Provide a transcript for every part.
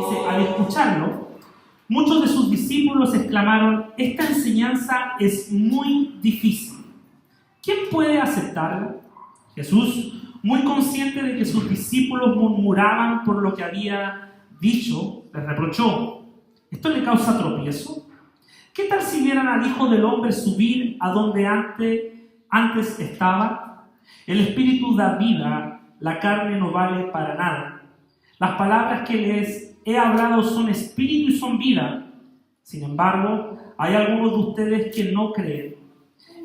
Dice, al escucharlo, muchos de sus discípulos exclamaron, esta enseñanza es muy difícil. ¿Quién puede aceptarla? Jesús, muy consciente de que sus discípulos murmuraban por lo que había dicho, les reprochó, ¿esto le causa tropiezo? ¿Qué tal si vieran al Hijo del Hombre subir a donde antes estaba? El Espíritu da vida, la carne no vale para nada. Las palabras que les he hablado son espíritu y son vida. Sin embargo, hay algunos de ustedes que no creen.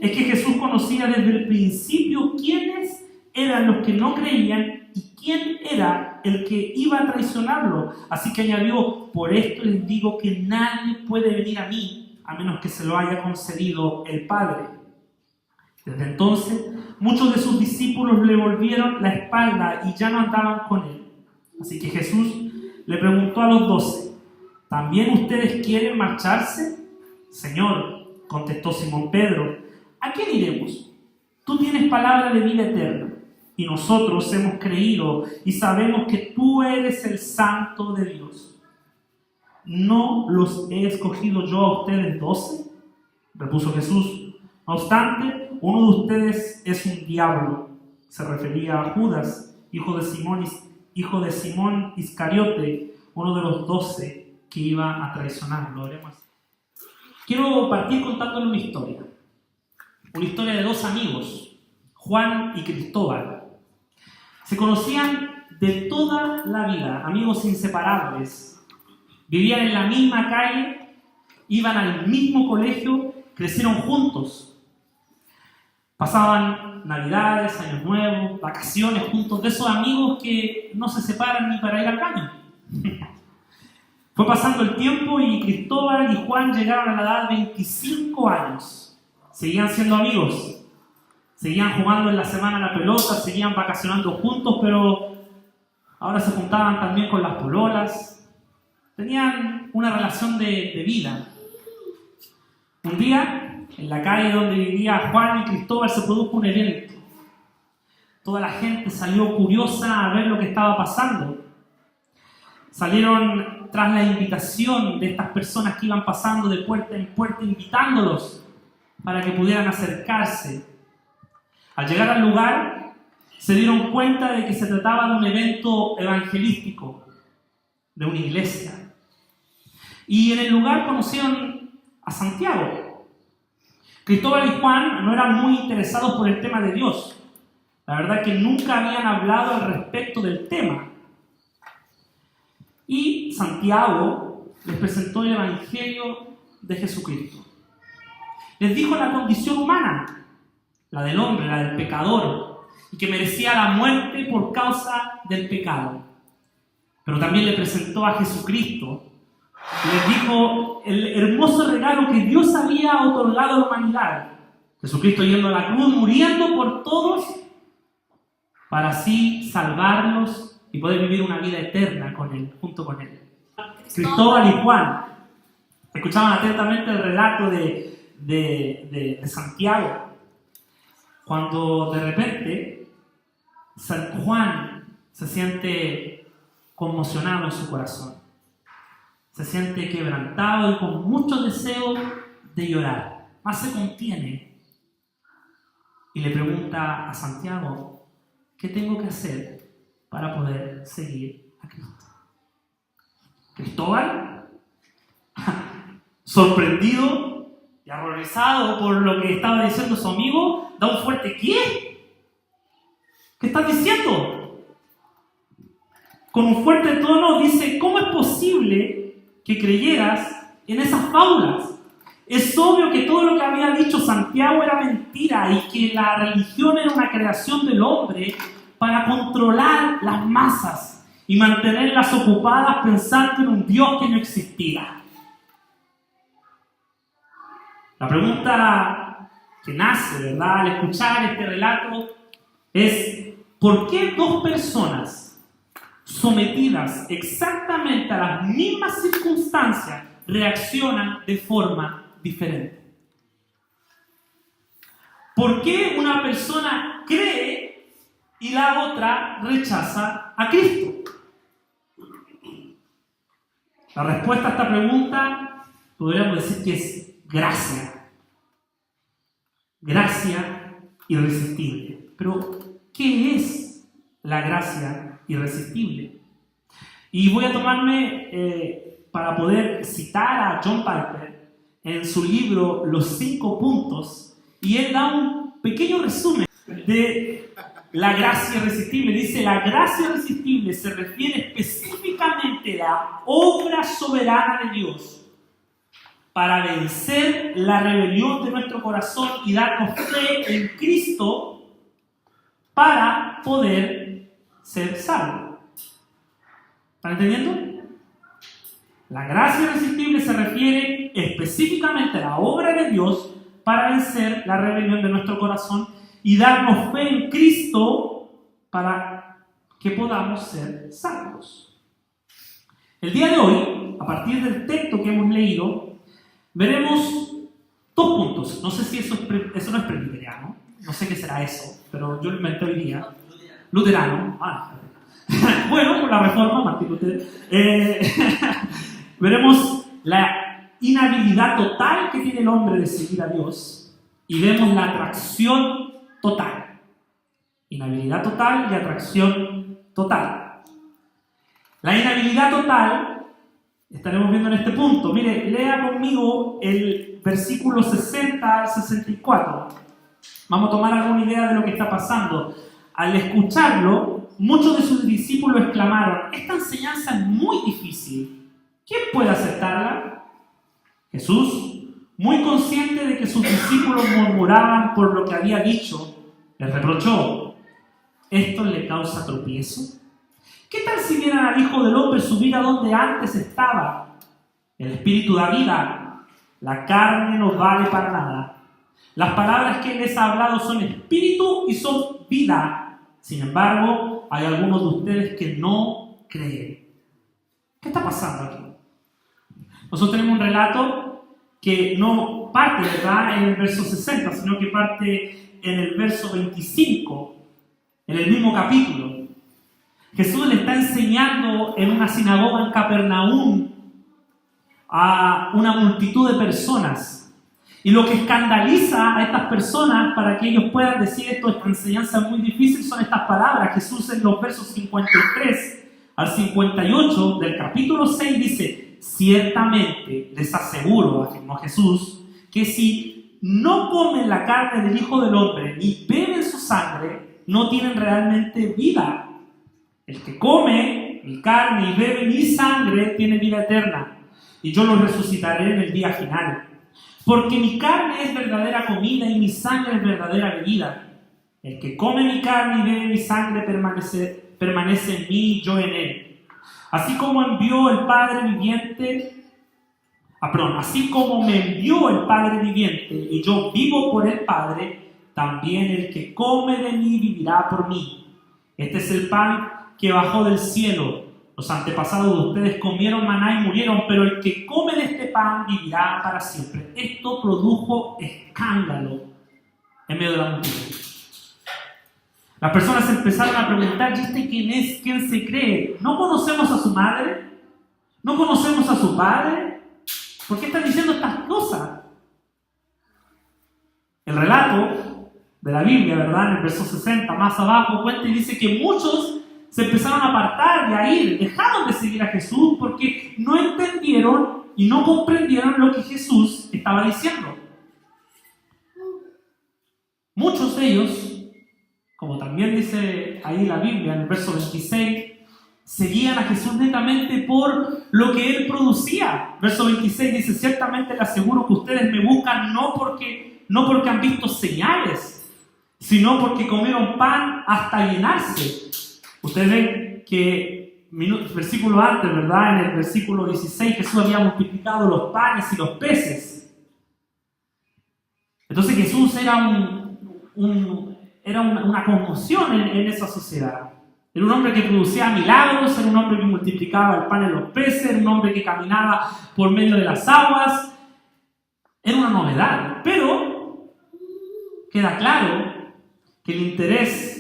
Es que Jesús conocía desde el principio quiénes eran los que no creían y quién era el que iba a traicionarlo. Así que añadió, por esto les digo que nadie puede venir a mí a menos que se lo haya concedido el Padre. Desde entonces, muchos de sus discípulos le volvieron la espalda y ya no andaban con él. Así que Jesús le preguntó a los 12, ¿también ustedes quieren marcharse? Señor, contestó Simón Pedro, ¿a quién iremos? Tú tienes palabra de vida eterna, y nosotros hemos creído y sabemos que tú eres el Santo de Dios. ¿No los he escogido yo a ustedes 12? Repuso Jesús. No obstante, uno de ustedes es un diablo. Se refería a Judas, hijo de Simón Iscariote, uno de los 12 que iba a traicionarlo. Quiero partir contándole una historia de dos amigos, Juan y Cristóbal. Se conocían de toda la vida, amigos inseparables. Vivían en la misma calle, iban al mismo colegio, crecieron juntos. Pasaban Navidades, Años Nuevos, vacaciones juntos, de esos amigos que no se separan ni para ir al baño. Fue pasando el tiempo y Cristóbal y Juan llegaron a la edad de 25 años. Seguían siendo amigos, seguían jugando en la semana a la pelota, seguían vacacionando juntos, pero ahora se juntaban también con las pololas. Tenían una relación de vida. Un día, en la calle donde vivía Juan y Cristóbal, se produjo un evento. Toda la gente salió curiosa a ver lo que estaba pasando. Salieron tras la invitación de estas personas que iban pasando de puerta en puerta, invitándolos para que pudieran acercarse. Al llegar al lugar, se dieron cuenta de que se trataba de un evento evangelístico, de una iglesia. Y en el lugar conocieron a Santiago. Cristóbal y Juan no eran muy interesados por el tema de Dios. La verdad que nunca habían hablado al respecto del tema. Y Santiago les presentó el Evangelio de Jesucristo. Les dijo la condición humana, la del hombre, la del pecador, y que merecía la muerte por causa del pecado. Pero también le presentó a Jesucristo y les dijo el hermoso regalo que Dios había otorgado a la humanidad. Jesucristo yendo a la cruz, muriendo por todos, para así salvarlos y poder vivir una vida eterna con Él, junto con Él. Cristóbal y Juan escuchaban atentamente el relato de Santiago, cuando de repente Juan se siente conmocionado en su corazón. Se siente quebrantado y con mucho deseo de llorar. Más se contiene y le pregunta a Santiago, ¿qué tengo que hacer para poder seguir a Cristo? Cristóbal, sorprendido y horrorizado por lo que estaba diciendo su amigo, da un fuerte ¿qué? ¿Qué estás diciendo? Con un fuerte tono dice, ¿cómo es posible que creyeras en esas fábulas? Es obvio que todo lo que había dicho Santiago era mentira y que la religión era una creación del hombre para controlar las masas y mantenerlas ocupadas pensando en un Dios que no existía. La pregunta que nace, ¿verdad?, al escuchar este relato es ¿por qué dos personas sometidas exactamente a las mismas circunstancias reaccionan de forma diferente? ¿Por qué una persona cree y la otra rechaza a Cristo? La respuesta a esta pregunta podríamos decir que es gracia. Gracia irresistible. Pero, ¿qué es la gracia irresistible? Y voy a tomarme, para poder citar a John Piper en su libro Los 5 puntos, y él da un pequeño resumen de la gracia irresistible. Dice: la gracia irresistible se refiere específicamente a la obra soberana de Dios para vencer la rebelión de nuestro corazón y darnos fe en Cristo para poder ser salvos. ¿Están entendiendo? La gracia irresistible se refiere específicamente a la obra de Dios para vencer la rebelión de nuestro corazón y darnos fe en Cristo para que podamos ser salvos. El día de hoy, a partir del texto que hemos leído, veremos 2 puntos. No sé si eso no es presbiteriano, no sé qué será eso, pero yo lo inventé hoy día. Luterano. Bueno, por la reforma, Martín Lutero. Veremos la inhabilidad total que tiene el hombre de seguir a Dios y vemos la atracción total. Inhabilidad total y atracción total. La inhabilidad total estaremos viendo en este punto. Mire, lea conmigo el versículo 60 al 64. Vamos a tomar alguna idea de lo que está pasando. Al escucharlo, muchos de sus discípulos exclamaron: esta enseñanza es muy difícil. ¿Quién puede aceptarla? Jesús, muy consciente de que sus discípulos murmuraban por lo que había dicho, les reprochó: ¿esto le causa tropiezo? ¿Qué tal si vieran al Hijo del Hombre subir a donde antes estaba? El Espíritu da vida, la carne no vale para nada. Las palabras que Él les ha hablado son espíritu y son vida. Sin embargo, hay algunos de ustedes que no creen. ¿Qué está pasando aquí? Nosotros tenemos un relato que no parte, ¿verdad?, en el verso 60, sino que parte en el verso 25, en el mismo capítulo. Jesús le está enseñando en una sinagoga en Capernaum a una multitud de personas. Y lo que escandaliza a estas personas para que ellos puedan decir esta enseñanza muy difícil son estas palabras. Jesús en los versos 53 al 58 del capítulo 6 dice: ciertamente les aseguro, afirmó Jesús, que si no comen la carne del Hijo del Hombre ni beben su sangre, no tienen realmente vida. El que come mi carne y bebe mi sangre tiene vida eterna, y yo los resucitaré en el día final. Porque mi carne es verdadera comida y mi sangre es verdadera bebida. El que come mi carne y bebe mi sangre permanece en mí y yo en él. Así como me envió el Padre viviente y yo vivo por el Padre, también el que come de mí vivirá por mí. Este es el pan que bajó del cielo. Los antepasados de ustedes comieron maná y murieron, pero el que come de este pan vivirá para siempre. Esto produjo escándalo en medio de la multitud. Las personas empezaron a preguntar: ¿y este quién es? ¿Quién se cree? ¿No conocemos a su madre? ¿No conocemos a su padre? ¿Por qué están diciendo estas cosas? El relato de la Biblia, ¿verdad?, en el verso 60, más abajo, cuenta y dice que muchos se empezaron a apartar y a ir, dejaron de seguir a Jesús porque no entendieron y no comprendieron lo que Jesús estaba diciendo. Muchos de ellos, como también dice ahí la Biblia en el verso 26, seguían a Jesús netamente por lo que Él producía. Verso 26 dice: ciertamente les aseguro que ustedes me buscan no porque han visto señales, sino porque comieron pan hasta llenarse. Ustedes ven que versículo antes, ¿verdad?, en el versículo 16, Jesús había multiplicado los panes y los peces. Entonces Jesús era una conmoción en esa sociedad. Era un hombre que producía milagros, era un hombre que multiplicaba el pan y los peces, era un hombre que caminaba por medio de las aguas. Era una novedad, pero queda claro que el interés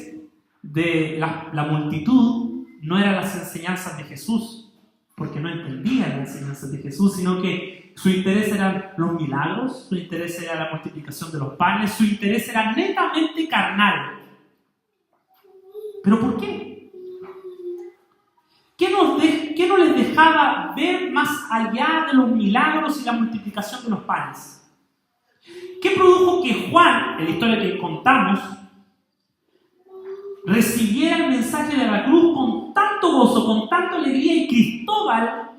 de la multitud no eran las enseñanzas de Jesús. porque no entendía las enseñanzas de Jesús, sino que su interés eran los milagros, su interés era la multiplicación de los panes, su interés era netamente carnal. ¿Pero por qué? ¿Qué no les dejaba ver más allá de los milagros y la multiplicación de los panes? ¿Qué produjo que Juan, en la historia que contamos, recibiera el mensaje de la cruz con tanto gozo, con tanta alegría, y Cristóbal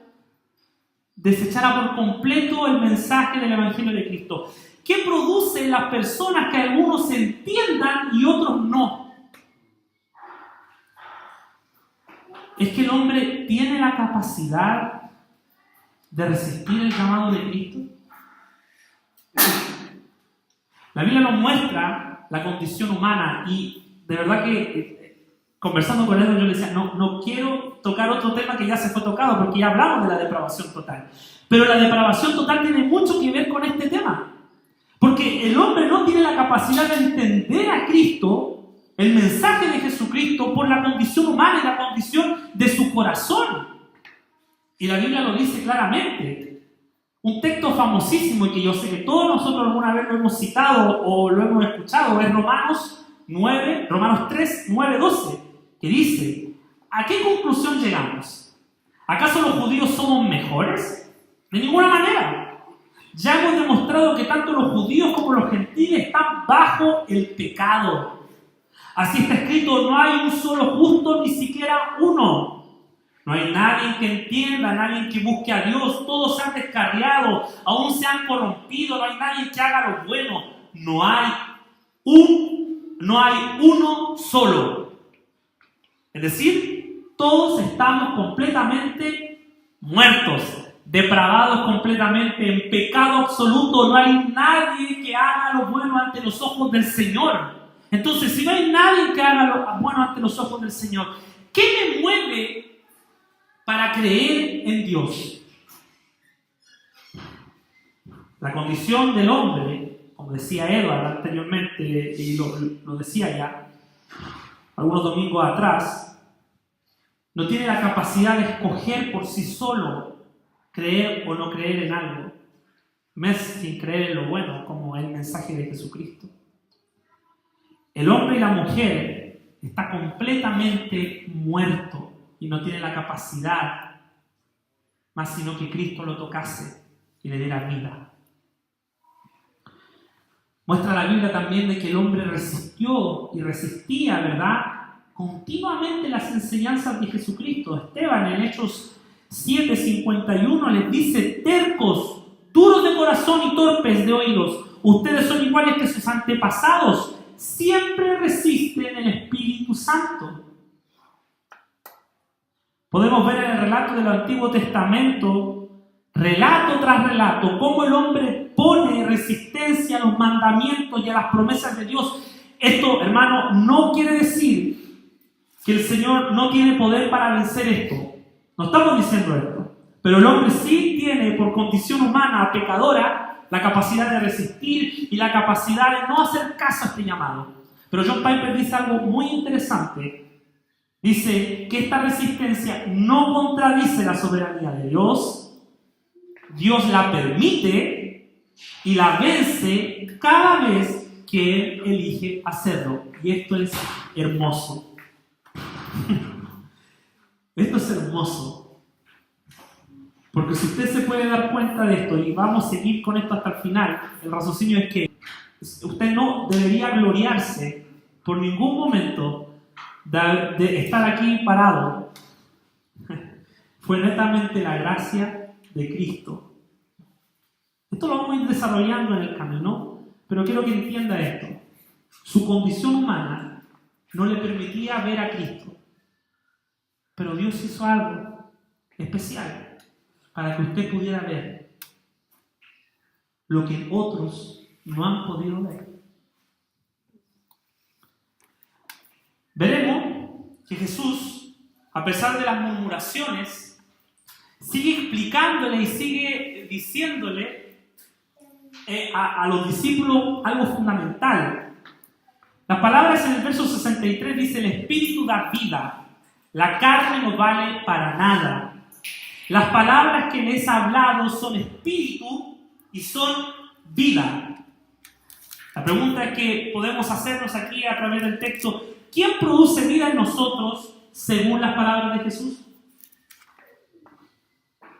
desechara por completo el mensaje del Evangelio de Cristo? ¿Qué produce en las personas que algunos entiendan y otros no? Es que el hombre tiene la capacidad de resistir el llamado de Cristo. La Biblia nos muestra la condición humana, y de verdad que conversando con él yo le decía, no quiero tocar otro tema que ya se fue tocado, porque ya hablamos de la depravación total. Pero la depravación total tiene mucho que ver con este tema. Porque el hombre no tiene la capacidad de entender a Cristo, el mensaje de Jesucristo, por la condición humana y la condición de su corazón. Y la Biblia lo dice claramente. Un texto famosísimo y que yo sé que todos nosotros alguna vez lo hemos citado o lo hemos escuchado es Romanos 3, 9, 12, que dice: ¿a qué conclusión llegamos? ¿Acaso los judíos somos mejores? De ninguna manera. Ya hemos demostrado que tanto los judíos como los gentiles están bajo el pecado. Así está escrito: no hay un solo justo, ni siquiera uno. No hay nadie que entienda, nadie que busque a Dios. Todos se han descarriado, aún se han corrompido. No hay nadie que haga lo bueno. No hay uno solo. Es decir, todos estamos completamente muertos, depravados completamente, en pecado absoluto. No hay nadie que haga lo bueno ante los ojos del Señor. Entonces, si no hay nadie que haga lo bueno ante los ojos del Señor, ¿qué me mueve para creer en Dios? La condición del hombre, como decía Edward anteriormente, y lo decía ya algunos domingos atrás, no tiene la capacidad de escoger por sí solo creer o no creer en algo, más sin creer en lo bueno, como el mensaje de Jesucristo. El hombre y la mujer está completamente muerto y no tiene la capacidad, más sino que Cristo lo tocase y le diera vida. Muestra la Biblia también de que el hombre resistió y resistía, ¿verdad?, continuamente las enseñanzas de Jesucristo. Esteban en Hechos 7:51 les dice: tercos, duros de corazón y torpes de oídos, ustedes son iguales que sus antepasados, siempre resisten el Espíritu Santo. Podemos ver en el relato del Antiguo Testamento, relato tras relato, cómo el hombre pone resistencia a los mandamientos y a las promesas de Dios. Esto, hermano, no quiere decir que el Señor no tiene poder para vencer esto. No estamos diciendo esto. Pero el hombre sí tiene, por condición humana, pecadora, la capacidad de resistir y la capacidad de no hacer caso a este llamado. Pero John Piper dice algo muy interesante. Dice que esta resistencia no contradice la soberanía de Dios. Dios la permite y la vence cada vez que Él elige hacerlo. Y esto es hermoso. Esto es hermoso. Porque si usted se puede dar cuenta de esto, y vamos a seguir con esto hasta el final, el raciocinio es que usted no debería gloriarse por ningún momento de estar aquí parado. Fue netamente la gracia de Cristo. Esto lo vamos a ir desarrollando en el camino, pero quiero que entienda esto. Su condición humana no le permitía ver a Cristo, pero Dios hizo algo especial para que usted pudiera ver lo que otros no han podido ver. Veremos que Jesús, a pesar de las murmuraciones, sigue explicándole y sigue diciéndole a los discípulos algo fundamental. Las palabras en el verso 63 dice: el Espíritu da vida, la carne no vale para nada. Las palabras que les he hablado son espíritu y son vida. La pregunta que podemos hacernos aquí a través del texto: ¿quién produce vida en nosotros según las palabras de Jesús?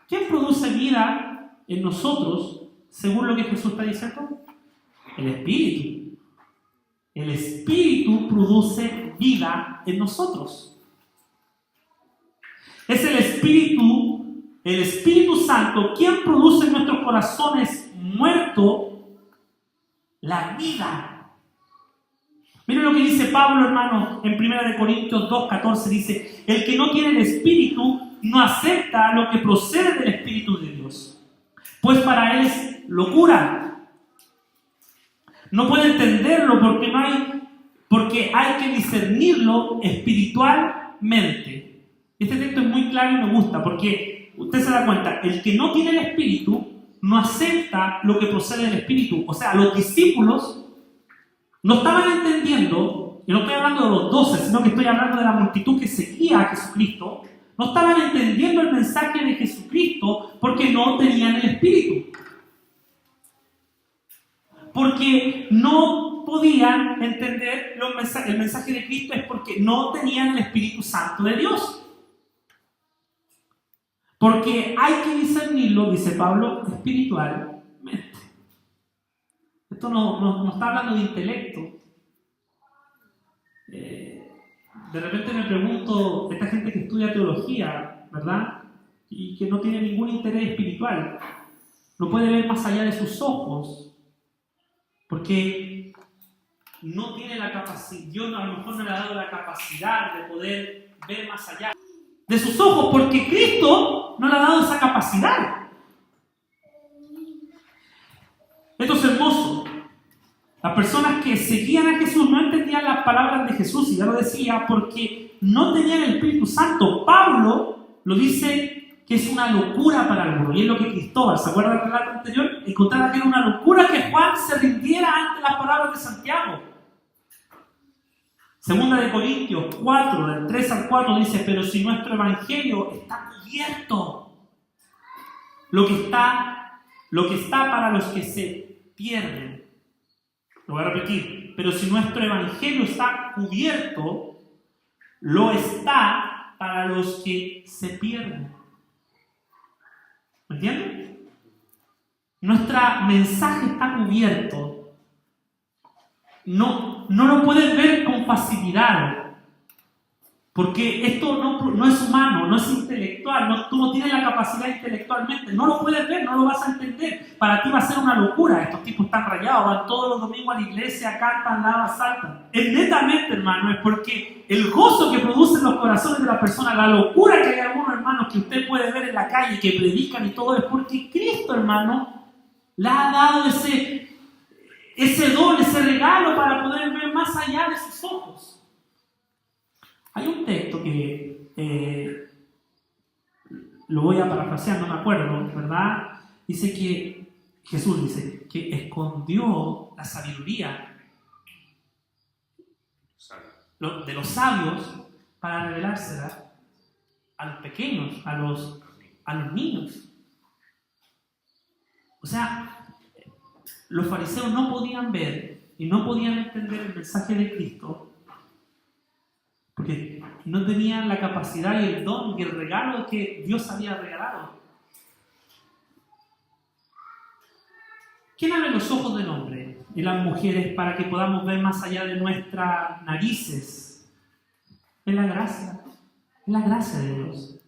¿Quién produce vida en nosotros según lo que Jesús está diciendo? El Espíritu. El Espíritu produce vida en nosotros. Es el Espíritu Santo quien produce en nuestros corazones muertos la vida. Miren lo que dice Pablo, hermano, en 1 Corintios 2:14, dice: el que no tiene el Espíritu no acepta lo que procede del Espíritu de Dios, pues para él es locura. No puede entenderlo porque hay que discernirlo espiritualmente. Este texto es muy claro y me gusta, porque usted se da cuenta, el que no tiene el Espíritu no acepta lo que procede del Espíritu. O sea, los discípulos no estaban entendiendo, y no estoy hablando de los 12, sino que estoy hablando de la multitud que seguía a Jesucristo. No estaban entendiendo el mensaje de Jesucristo porque no tenían el Espíritu. Porque no podían entender el mensaje de Cristo, es porque no tenían el Espíritu Santo de Dios. Porque hay que discernirlo, dice Pablo, espiritualmente. Esto no está hablando de intelecto. De repente me pregunto, esta gente que estudia teología, ¿verdad? Y que no tiene ningún interés espiritual, no puede ver más allá de sus ojos, porque no tiene la capacidad. Dios a lo mejor no le ha dado la capacidad de poder ver más allá de sus ojos, porque Cristo no le ha dado esa capacidad. Esto es hermoso. Las personas que seguían a Jesús no entendían las palabras de Jesús, y ya lo decía, porque no tenían el Espíritu Santo. Pablo lo dice que es una locura para algunos, y es lo que Cristóbal, ¿se acuerdan del relato anterior? Encontraba que era una locura que Juan se rindiera ante las palabras de Santiago. Segunda de Corintios 4, del 3 al 4 dice: pero si nuestro evangelio está cubierto, lo que está para los que se pierden. Lo voy a repetir: pero si nuestro evangelio está cubierto, lo está para los que se pierden. ¿Me entienden? Nuestro mensaje está cubierto. No lo puedes ver con facilidad, porque esto no es humano, no es intelectual. Tú no tienes la capacidad intelectualmente, no lo puedes ver, no lo vas a entender. Para ti va a ser una locura. Estos tipos están rayados, van todos los domingos a la iglesia, cantan, lavan, saltan. Es netamente, hermano, es porque el gozo que produce en los corazones de la persona, la locura que hay algunos hermanos que usted puede ver en la calle, que predican y todo, es porque Cristo, hermano, le ha dado ese don, ese regalo para poder ver más allá de sus ojos. Hay un texto que lo voy a parafrasear, no me acuerdo, ¿verdad? Dice que Jesús dice que escondió la sabiduría de los sabios para revelársela a los pequeños, a los niños. O sea, los fariseos no podían ver y no podían entender el mensaje de Cristo porque no tenían la capacidad y el don y el regalo que Dios había regalado. ¿Quién abre los ojos del hombre y las mujeres para que podamos ver más allá de nuestras narices? Es la gracia de Dios.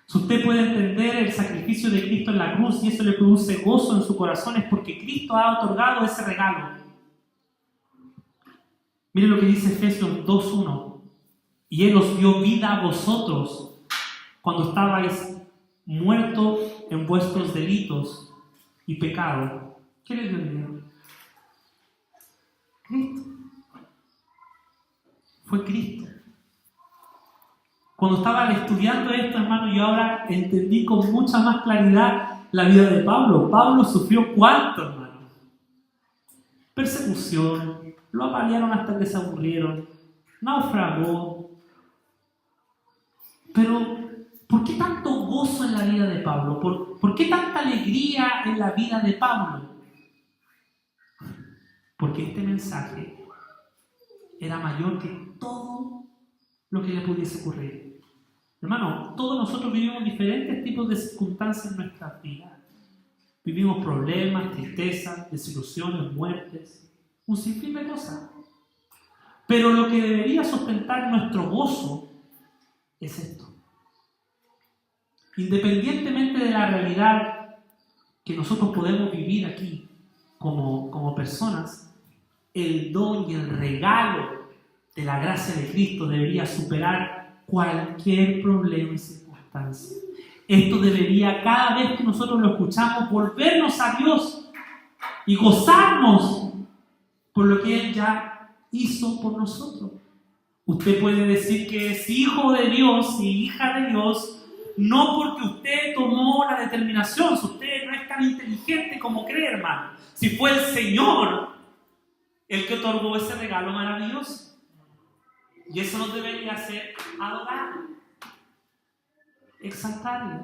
Si usted puede entender el sacrificio de Cristo en la cruz y eso le produce gozo en su corazón, es porque Cristo ha otorgado ese regalo. Mire lo que dice Efesios 2:1. Y Él os dio vida a vosotros cuando estabais muertos en vuestros delitos y pecados. ¿Qué les dio? Cristo. Fue Cristo. Cuando estaba estudiando esto, hermano, yo ahora entendí con mucha más claridad la vida de Pablo. Pablo sufrió ¿cuánto, hermano? Persecución, lo apalearon hasta que se aburrieron, naufragó. Pero ¿Por qué tanto gozo en la vida de Pablo? ¿Por qué tanta alegría en la vida de Pablo? Porque este mensaje era mayor que todo lo que le pudiese ocurrir. Hermano, todos nosotros vivimos diferentes tipos de circunstancias en nuestras vidas. Vivimos problemas, tristezas, desilusiones, muertes, un sinfín de cosas. Pero lo que debería sustentar nuestro gozo es esto. Independientemente de la realidad que nosotros podemos vivir aquí como personas, el don y el regalo de la gracia de Cristo debería superar cualquier problema y circunstancia. Esto debería, cada vez que nosotros lo escuchamos, volvernos a Dios y gozarnos por lo que Él ya hizo por nosotros. Usted puede decir que es hijo de Dios y hija de Dios, no porque usted tomó la determinación, si usted no es tan inteligente como cree, hermano. Si fue el Señor el que otorgó ese regalo maravilloso. Y eso nos debería hacer adorar, exaltarle.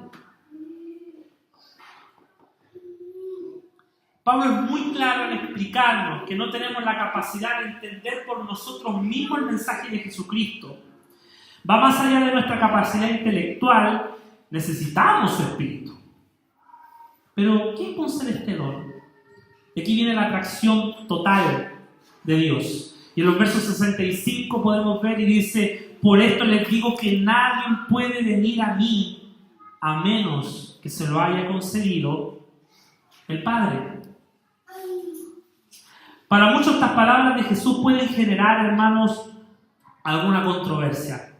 Pablo es muy claro en explicarnos que no tenemos la capacidad de entender por nosotros mismos el mensaje de Jesucristo. Va más allá de nuestra capacidad intelectual, necesitamos su Espíritu. Pero, ¿quién concede este don? Y aquí viene la atracción total de Dios. Y en los versos 65 podemos ver y dice: por esto les digo que nadie puede venir a mí a menos que se lo haya concedido el Padre. Para muchos estas palabras de Jesús pueden generar, hermanos, alguna controversia.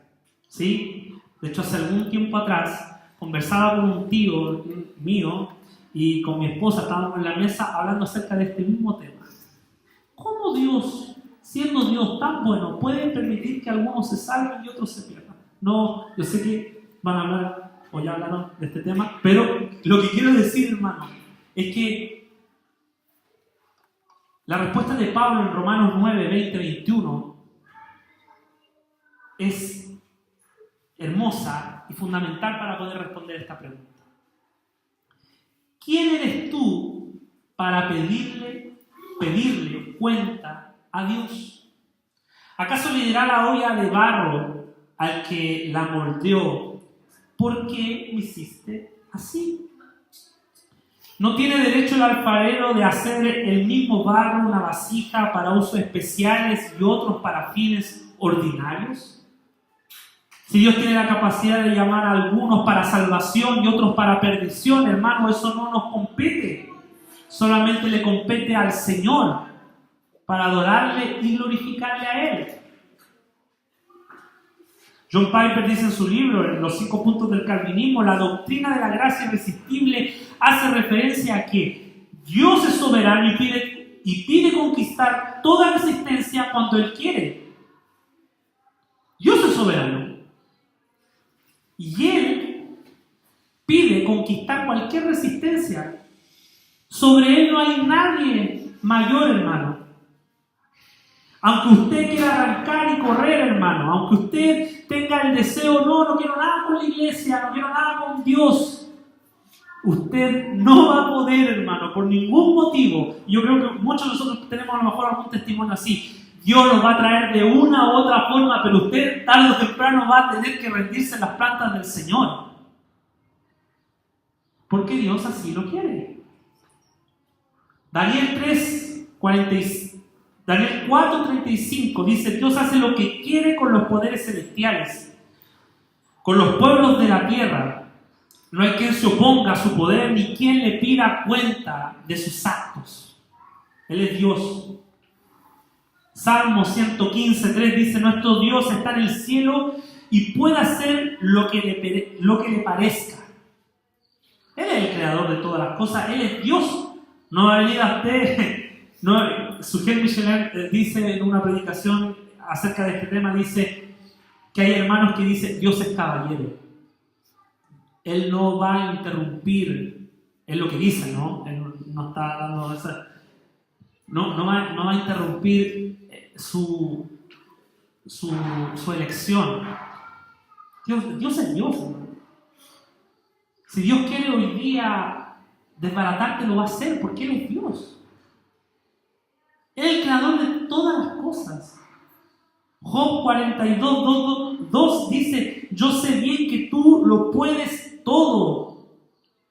¿Sí? De hecho, hace algún tiempo atrás conversaba con un tío mío y con mi esposa, estábamos en la mesa hablando acerca de este mismo tema. ¿Cómo Dios, siendo Dios tan bueno, puede permitir que algunos se salven y otros se pierdan? No, yo sé que van a hablar o ya hablaron de este tema, pero lo que quiero decir, hermano, es que la respuesta de Pablo en Romanos 9, 20, 21 es hermosa y fundamental para poder responder esta pregunta. ¿Quién eres tú para pedirle cuenta a Dios? ¿Acaso le dirá la olla de barro al que la moldeó: ¿por qué me hiciste así? ¿No tiene derecho el alfarero de hacer el mismo barro una vasija para usos especiales y otros para fines ordinarios? Si Dios tiene la capacidad de llamar a algunos para salvación y otros para perdición, hermano, eso no nos compete. Solamente le compete al Señor para adorarle y glorificarle a Él. John Piper dice en su libro, en los 5 puntos del calvinismo, la doctrina de la gracia irresistible hace referencia a que Dios es soberano y pide conquistar toda resistencia cuando Él quiere. Dios es soberano. Y Él pide conquistar cualquier resistencia. Sobre Él no hay nadie mayor, hermano. Aunque usted quiera arrancar y correr, hermano, aunque usted tenga el deseo, no quiero nada con la iglesia, no quiero nada con Dios, usted no va a poder, hermano, por ningún motivo. Yo creo que muchos de nosotros tenemos a lo mejor algún testimonio así. Dios los va a traer de una u otra forma, pero usted tarde o temprano va a tener que rendirse en las plantas del Señor. Porque Dios así lo quiere. Daniel 4:35 dice: Dios hace lo que quiere con los poderes celestiales, con los pueblos de la tierra. No hay quien se oponga a su poder ni quien le pida cuenta de sus actos. Él es Dios. Salmo 115:3 dice: nuestro Dios está en el cielo y puede hacer lo que le parezca. Él es el creador de todas las cosas. Él es Dios. No va a venir a usted. Sugel Michelin dice en una predicación acerca de este tema, dice que hay hermanos que dicen: Dios es caballero. Él no va a interrumpir, es lo que dice, ¿no? Él no está dando esa... No va a interrumpir su elección. Dios es Dios, ¿no? Si Dios quiere hoy día desbaratarte, lo va a hacer porque Él es Dios. Él es el creador de todas las cosas. Job 42:2 dice: yo sé bien que tú lo puedes todo,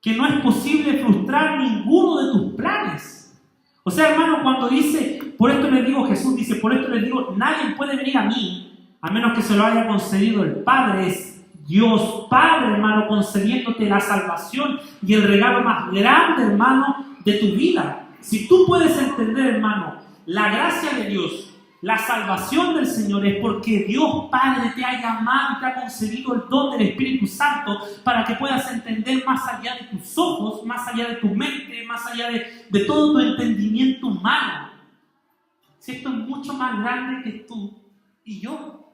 que no es posible frustrar ninguno de tus planes. O sea, hermano, cuando dice, por esto les digo, Jesús dice, por esto les digo, nadie puede venir a mí, a menos que se lo haya concedido el Padre. Es Dios Padre, hermano, concediéndote la salvación y el regalo más grande, hermano, de tu vida. Si tú puedes entender, hermano, la gracia de Dios, la salvación del Señor, es porque Dios Padre te ha llamado y te ha concedido el don del Espíritu Santo para que puedas entender más allá de tus ojos, más allá de tu mente, más allá de todo tu entendimiento humano. Si esto es mucho más grande que tú y yo.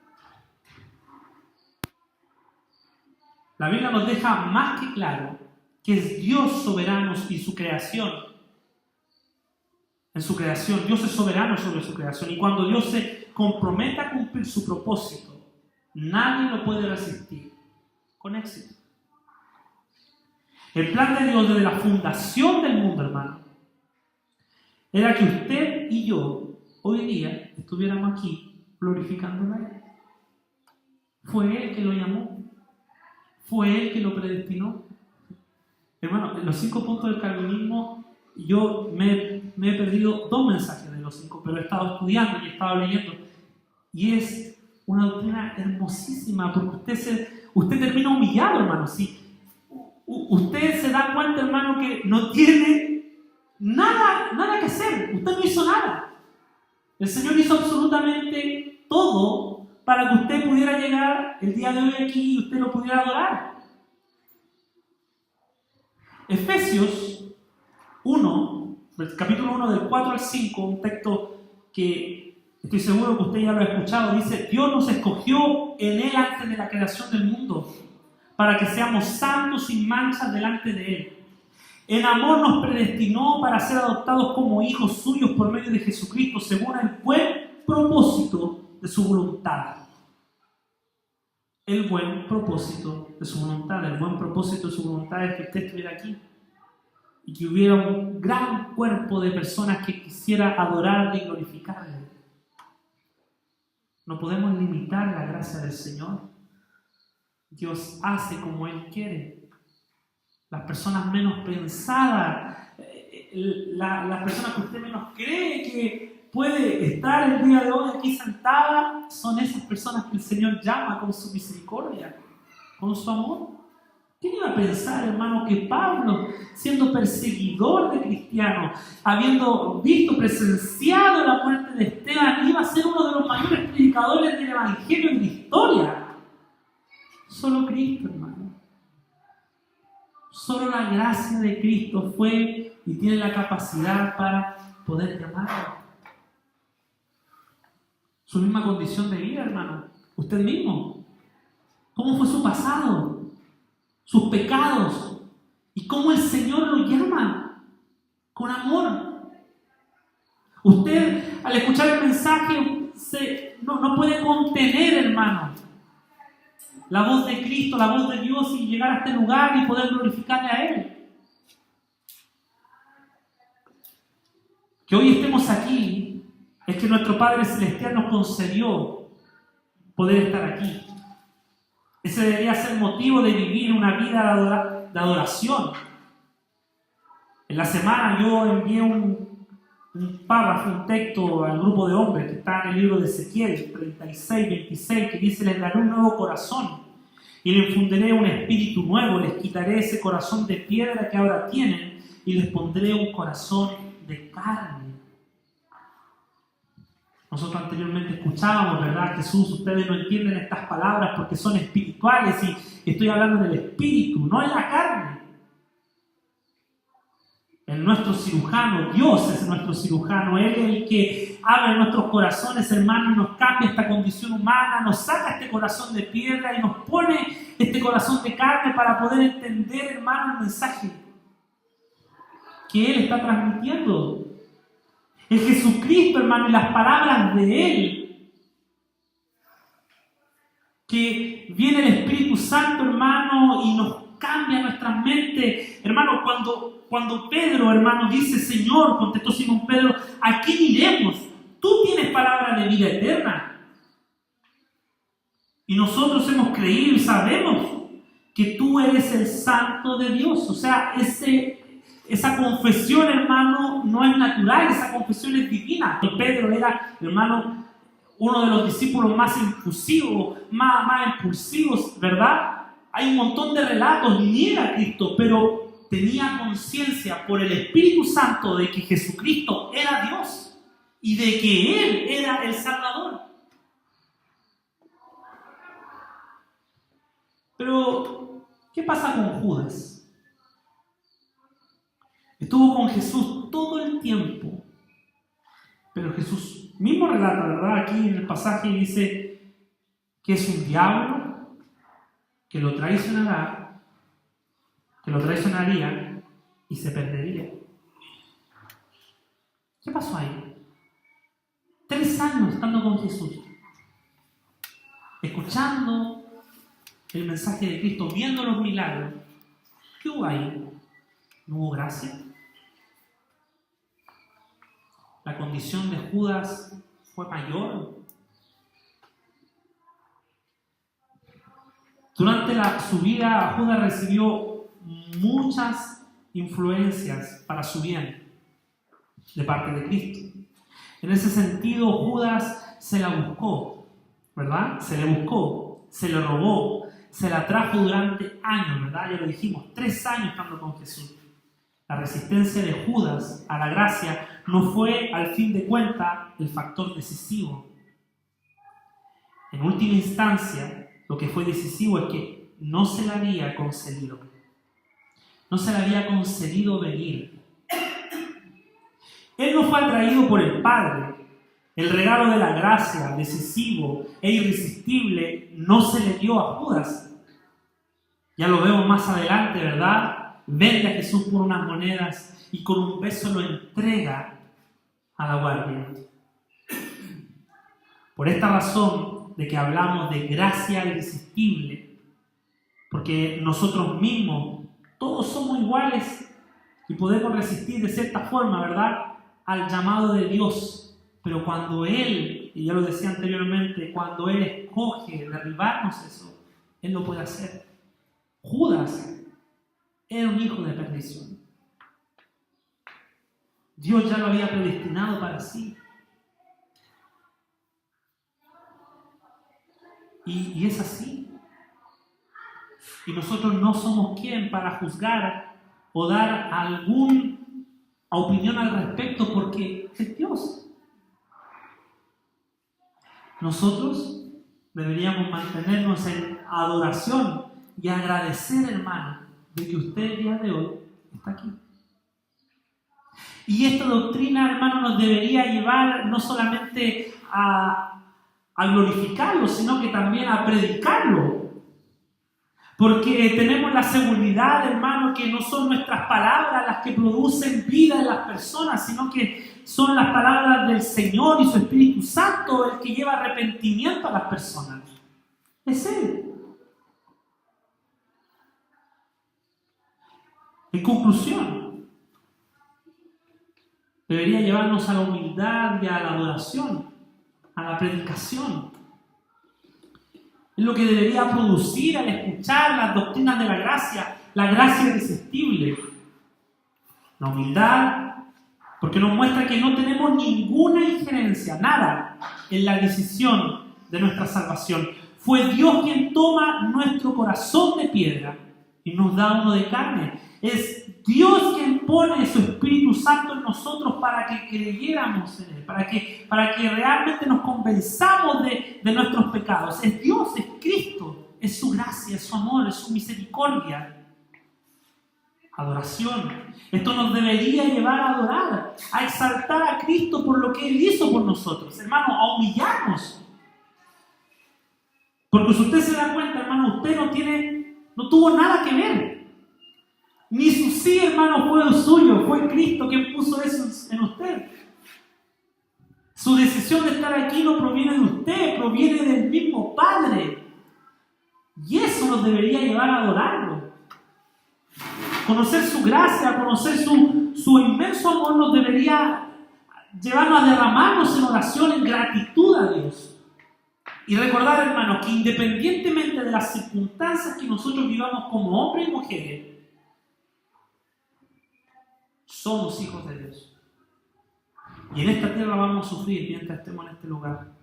La Biblia nos deja más que claro que es Dios soberano y su creación. En su creación, Dios es soberano sobre su creación. Y cuando Dios se compromete a cumplir su propósito, nadie lo puede resistir con éxito. El plan de Dios desde la fundación del mundo, hermano, era que usted y yo hoy día estuviéramos aquí glorificando a Él. Fue Él que lo llamó. Fue Él que lo predestinó. Hermano, en los 5 puntos del calvinismo, yo me he perdido 2 mensajes de los 5, pero he estado estudiando y he estado leyendo. Y es una doctrina hermosísima, porque usted termina humillado, hermano. Si usted se da cuenta, hermano, que no tiene nada que hacer. Usted no hizo nada. El Señor hizo absolutamente todo para que usted pudiera llegar el día de hoy aquí y usted lo pudiera adorar. Efesios 1, capítulo 1, del 4 al 5, un texto que estoy seguro que usted ya lo ha escuchado, dice: Dios nos escogió en Él antes de la creación del mundo, para que seamos santos sin manchas delante de Él. En amor nos predestinó para ser adoptados como hijos suyos por medio de Jesucristo, según el buen propósito de su voluntad. El buen propósito de su voluntad. El buen propósito de su voluntad es que usted estuviera aquí y que hubiera un gran cuerpo de personas que quisiera adorarle y glorificarle. No podemos limitar la gracia del Señor. Dios hace como Él quiere. Las personas menos pensadas, las personas que usted menos cree que puede estar el día de hoy aquí sentada, son esas personas que el Señor llama con su misericordia, con su amor. ¿Quién iba a pensar, hermano, que Pablo, siendo perseguidor de cristianos, habiendo visto, presenciado la muerte de Esteban, iba a ser uno de los mayores predicadores del Evangelio en la historia? Solo Cristo, hermano. Solo la gracia de Cristo fue y tiene la capacidad para poder llamarlo. Su misma condición de vida, hermano. Usted mismo. ¿Cómo fue su pasado? Sus pecados. Y cómo el Señor lo llama. Con amor. Usted, al escuchar el mensaje, no puede contener, hermano, la voz de Cristo, la voz de Dios, y llegar a este lugar y poder glorificarle a Él. Que hoy estemos aquí es que nuestro Padre Celestial nos concedió poder estar aquí. Ese debería ser motivo de vivir una vida de adoración. En la semana yo envié un párrafo, un texto al grupo de hombres que está en el libro de Ezequiel 36:26, que dice: les daré un nuevo corazón y le infundiré un espíritu nuevo, les quitaré ese corazón de piedra que ahora tienen y les pondré un corazón de carne. Nosotros anteriormente escuchábamos, ¿verdad? Jesús, ustedes no entienden estas palabras porque son espirituales, y estoy hablando del espíritu, no en la carne. En nuestro cirujano, Dios es nuestro cirujano. Él es el que abre nuestros corazones, hermano, y nos cambia esta condición humana, nos saca este corazón de piedra y nos pone este corazón de carne para poder entender, hermano, el mensaje que Él está transmitiendo. El Jesucristo, hermano, y las palabras de Él. Que viene el Espíritu Santo, hermano, y nos cambia nuestras mentes. Hermano, cuando Pedro, hermano, dice, Señor, contestó Simón Pedro, ¿a quién iremos? Tú tienes palabra de vida eterna. Y nosotros hemos creído y sabemos que tú eres el Santo de Dios. O sea, esa confesión, hermano, no es natural, esa confesión es divina. Y Pedro era, hermano, uno de los discípulos más impulsivos, más impulsivos, ¿verdad? Hay un montón de relatos, niega a Cristo, pero tenía conciencia por el Espíritu Santo de que Jesucristo era Dios y de que Él era el Salvador. Pero, ¿qué pasa con Judas? Estuvo con Jesús todo el tiempo, pero Jesús mismo relata, ¿verdad? Aquí en el pasaje dice que es un diablo, que lo traicionaría y se perdería. ¿Qué pasó ahí? 3 años estando con Jesús, escuchando el mensaje de Cristo, viendo los milagros. ¿Qué hubo ahí? ¿No hubo gracia? ¿La condición de Judas fue mayor? Durante su vida, Judas recibió muchas influencias para su bien de parte de Cristo. En ese sentido, Judas se la buscó, ¿verdad? Se le buscó, se le robó, se la trajo durante años, ¿verdad? Ya lo dijimos, 3 años estando con Jesús. La resistencia de Judas a la gracia no fue, al fin de cuentas, el factor decisivo. En última instancia, lo que fue decisivo es que no se le había concedido. No se le había concedido venir. Él no fue atraído por el Padre. El regalo de la gracia, decisivo e irresistible, no se le dio a Judas. Ya lo vemos más adelante, ¿verdad? Vende a Jesús por unas monedas y con un beso lo entrega a la guardia. Por esta razón de que hablamos de gracia irresistible, porque nosotros mismos, todos somos iguales y podemos resistir de cierta forma, ¿verdad?, al llamado de Dios. Pero cuando Él, y ya lo decía anteriormente, cuando Él escoge derribarnos eso, Él lo puede hacer. Judas era un hijo de perdición. Dios ya lo había predestinado para sí. Y es así. Y nosotros no somos quien para juzgar o dar alguna opinión al respecto, porque es Dios. Nosotros deberíamos mantenernos en adoración y agradecer, hermano, de que usted el día de hoy está aquí. Y esta doctrina, hermano, nos debería llevar no solamente a glorificarlo, sino que también a predicarlo. Porque tenemos la seguridad, hermano, que no son nuestras palabras las que producen vida en las personas, sino que son las palabras del Señor y su Espíritu Santo el que lleva arrepentimiento a las personas. Es Él. En conclusión, debería llevarnos a la humildad y a la adoración, a la predicación. Es lo que debería producir al escuchar las doctrinas de la gracia irresistible. La humildad, porque nos muestra que no tenemos ninguna injerencia, nada, en la decisión de nuestra salvación. Fue Dios quien toma nuestro corazón de piedra y nos da uno de carne. Es Dios quien pone su Espíritu Santo en nosotros para que creyéramos en Él, para que realmente nos convenzamos de nuestros pecados. Es Dios, es Cristo, es su gracia, es su amor, es su misericordia. Adoración. Esto nos debería llevar a adorar, a exaltar a Cristo por lo que Él hizo por nosotros, hermano, a humillarnos. Porque si usted se da cuenta, hermano, usted no tuvo nada que ver. Ni su sí, hermano, fue el suyo, fue Cristo quien puso eso en usted. Su decisión de estar aquí no proviene de usted, proviene del mismo Padre. Y eso nos debería llevar a adorarlo. Conocer su gracia, conocer su inmenso amor nos debería llevarnos a derramarnos en oración, en gratitud a Dios. Y recordar, hermanos, que independientemente de las circunstancias que nosotros vivamos como hombres y mujeres, somos hijos de Dios. Y en esta tierra vamos a sufrir mientras estemos en este lugar.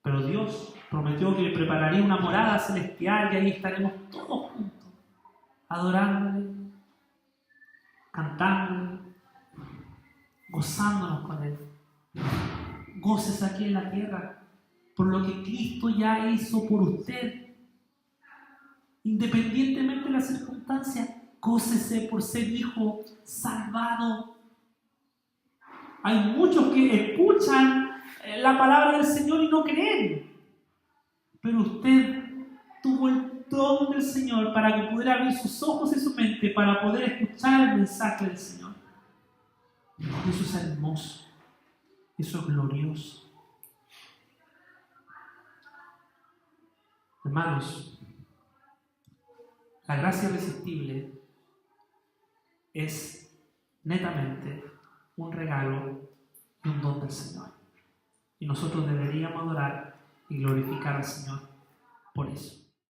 Pero Dios prometió que le prepararía una morada celestial y ahí estaremos todos juntos, adorándole, cantándole, gozándonos con Él. Goces aquí en la tierra por lo que Cristo ya hizo por usted. Independientemente de las circunstancias, gócese por ser hijo salvado. Hay muchos que escuchan la palabra del Señor y no creen. Pero usted tuvo el don del Señor para que pudiera abrir sus ojos y su mente para poder escuchar el mensaje del Señor. Eso es hermoso. Eso es glorioso. Hermanos, la gracia irresistible es netamente un regalo y un don del Señor. Y nosotros deberíamos adorar y glorificar al Señor por eso.